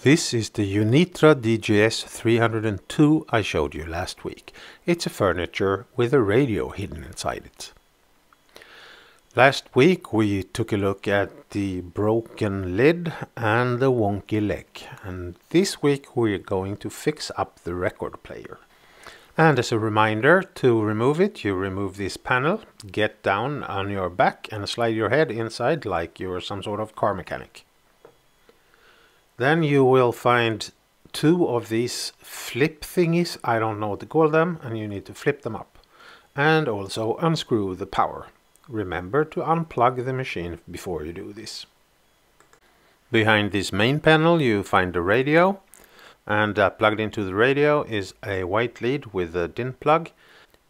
This is the Unitra DGS-302 I showed you last week. It's a furniture with a radio hidden inside it. Last week we took a look at the broken lid and the wonky leg, and this week we're going to fix up the record player. And as a reminder, to remove it, you remove this panel, get down on your back and slide your head inside like you're some sort of car mechanic. Then you will find two of these flip thingies, I don't know what to call them, and you need to flip them up. And also unscrew the power. Remember to unplug the machine before you do this. Behind this main panel you find the radio, and plugged into the radio is a white lead with a DIN plug.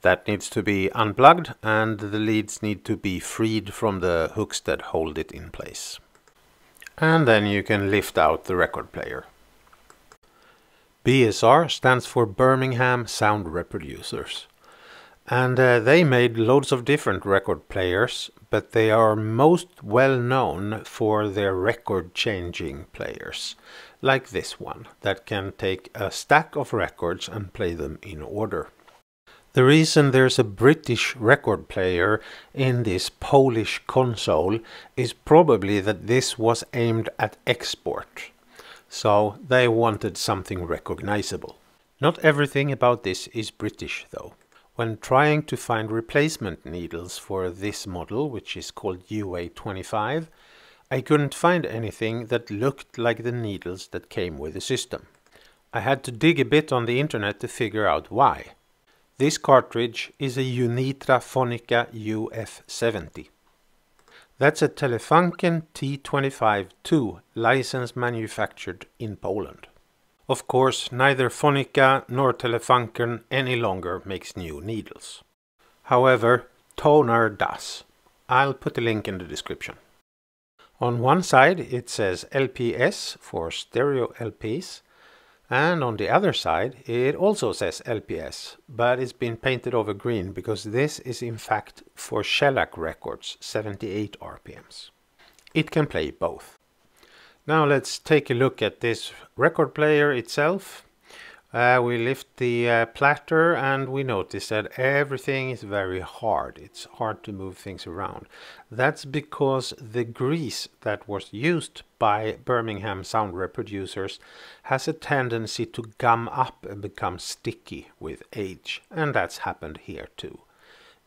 That needs to be unplugged, and the leads need to be freed from the hooks that hold it in place. And then you can lift out the record player. BSR stands for Birmingham Sound Reproducers. And they made loads of different record players, but they are most well known for their record changing players. Like this one, that can take a stack of records and play them in order. The reason there's a British record player in this Polish console is probably that this was aimed at export. So they wanted something recognizable. Not everything about this is British though. When trying to find replacement needles for this model, which is called UA-25, I couldn't find anything that looked like the needles that came with the system. I had to dig a bit on the internet to figure out why. This cartridge is a Unitra Fonica UF-70. That's a Telefunken A-25 license manufactured in Poland. Of course, neither Fonica nor Telefunken any longer makes new needles. However, Toner does. I'll put a link in the description. On one side it says LPS for stereo LPs, and on the other side it also says LPS, but it's been painted over green because this is in fact for shellac records, 78 RPMs. It can play both. Now let's take a look at this record player itself. We lift the platter and we notice that everything is very hard. It's hard to move things around. That's because the grease that was used by Birmingham Sound Reproducers has a tendency to gum up and become sticky with age. And that's happened here too.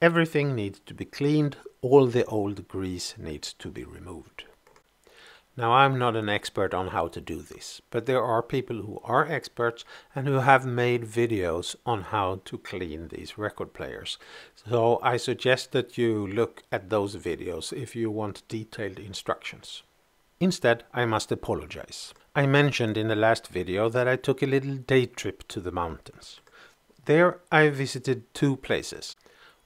Everything needs to be cleaned. All the old grease needs to be removed. Now, I'm not an expert on how to do this, but there are people who are experts and who have made videos on how to clean these record players. So I suggest that you look at those videos if you want detailed instructions. Instead, I must apologize. I mentioned in the last video that I took a little day trip to the mountains. There I visited two places.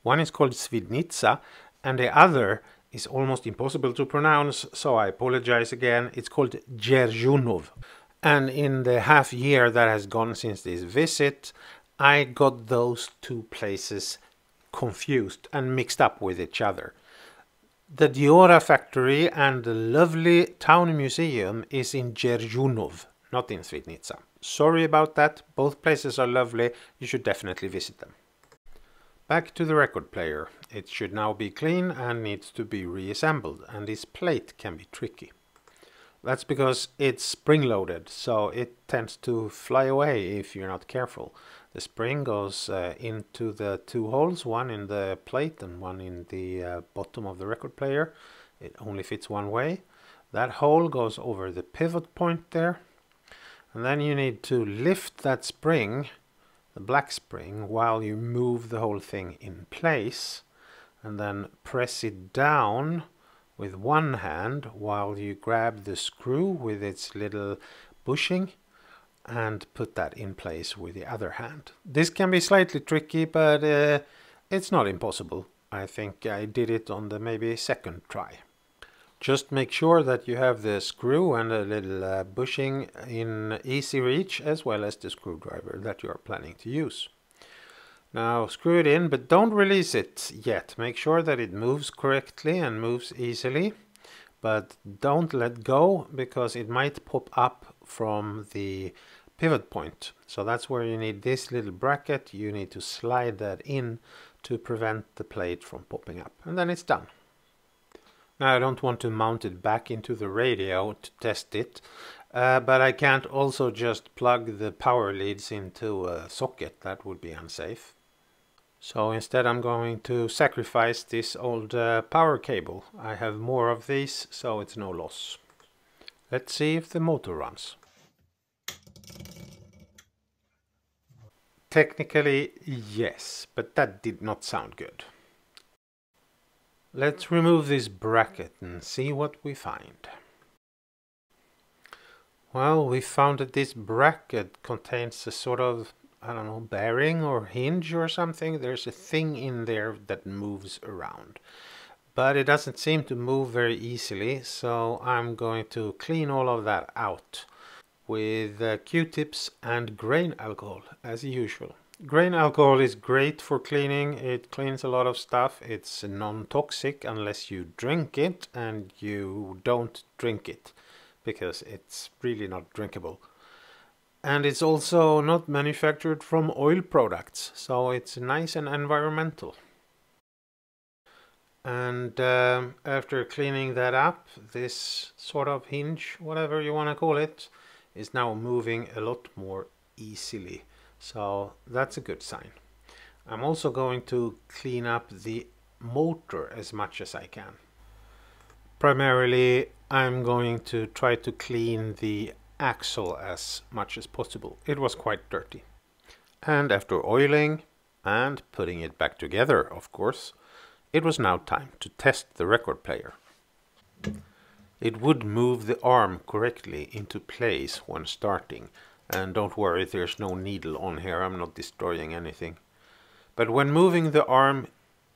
One is called Svidnica and the other is almost impossible to pronounce, so I apologize again. It's called Dzierżonów. And in the half year that has gone since this visit, I got those two places confused and mixed up with each other. The Diora factory and the lovely town museum is in Dzierżonów, not in Svidnica. Sorry about that. Both places are lovely. You should definitely visit them. Back to the record player. It should now be clean and needs to be reassembled, and this plate can be tricky. That's because it's spring-loaded, so it tends to fly away if you're not careful. The spring goes into the two holes, one in the plate and one in the bottom of the record player. It only fits one way. That hole goes over the pivot point there, and then you need to lift that spring, the black spring, while you move the whole thing in place, and then press it down with one hand while you grab the screw with its little bushing and put that in place with the other hand. This can be slightly tricky, but it's not impossible. I think I did it on the maybe second try. Just make sure that you have the screw and a little bushing in easy reach, as well as the screwdriver that you are planning to use. Now screw it in, but don't release it yet. Make sure that it moves correctly and moves easily, but don't let go because it might pop up from the pivot point. So that's where you need this little bracket. You need to slide that in to prevent the plate from popping up, and then it's done. Now I don't want to mount it back into the radio to test it, but I can't also just plug the power leads into a socket. That would be unsafe. So instead I'm going to sacrifice this old power cable. I have more of these, so it's no loss. Let's see if the motor runs. Technically, yes, but that did not sound good. Let's remove this bracket and see what we find. Well, we found that this bracket contains a sort of, I don't know, bearing or hinge or something. There's a thing in there that moves around. But it doesn't seem to move very easily, so I'm going to clean all of that out with Q-tips and grain alcohol as usual. Grain alcohol is great for cleaning. It cleans a lot of stuff. It's non-toxic unless you drink it, and you don't drink it because it's really not drinkable. And it's also not manufactured from oil products, so it's nice and environmental. And after cleaning that up, this sort of hinge, whatever you want to call it, is now moving a lot more easily. So that's a good sign. I'm also going to clean up the motor as much as I can. Primarily, I'm going to try to clean the axle as much as possible. It was quite dirty. And after oiling and putting it back together, of course, it was now time to test the record player. It would move the arm correctly into place when starting, and don't worry, there's no needle on here, I'm not destroying anything. But when moving the arm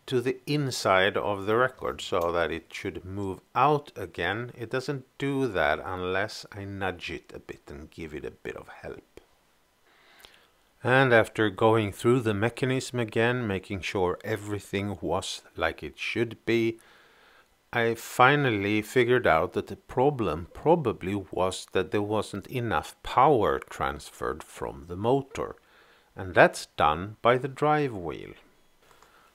to the inside of the record so that it should move out again, it doesn't do that unless I nudge it a bit and give it a bit of help. And after going through the mechanism again, making sure everything was like it should be, I finally figured out that the problem probably was that there wasn't enough power transferred from the motor, and that's done by the drive wheel.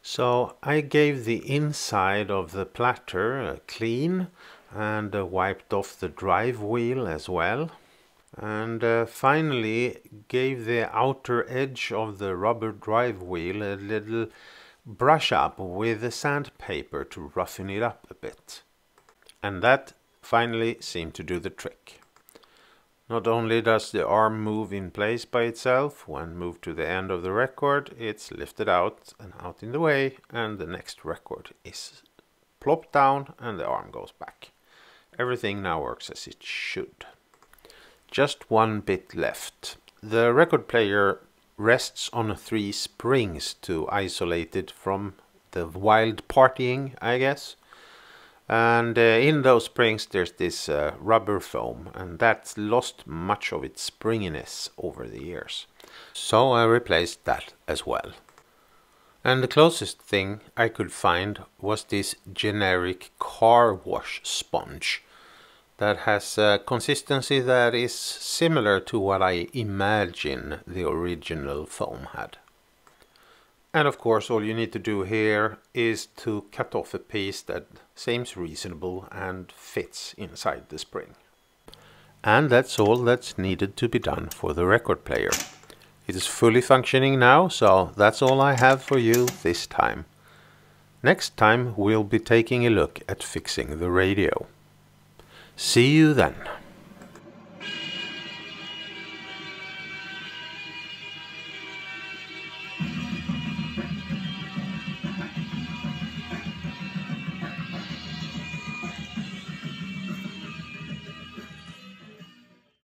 So I gave the inside of the platter a clean and wiped off the drive wheel as well. And finally gave the outer edge of the rubber drive wheel a little brush up with the sandpaper to roughen it up a bit. And that finally seemed to do the trick. Not only does the arm move in place by itself, when moved to the end of the record, it's lifted out and out in the way, and the next record is plopped down and the arm goes back. Everything now works as it should. Just one bit left. The record player rests on 3 springs to isolate it from the wild partying, I guess. And in those springs there's this rubber foam, and that's lost much of its springiness over the years. So I replaced that as well. And the closest thing I could find was this generic car wash sponge that has a consistency that is similar to what I imagine the original foam had. And of course all you need to do here is to cut off a piece that seems reasonable and fits inside the spring. And that's all that's needed to be done for the record player. It is fully functioning now, so that's all I have for you this time. Next time we'll be taking a look at fixing the radio. See you then.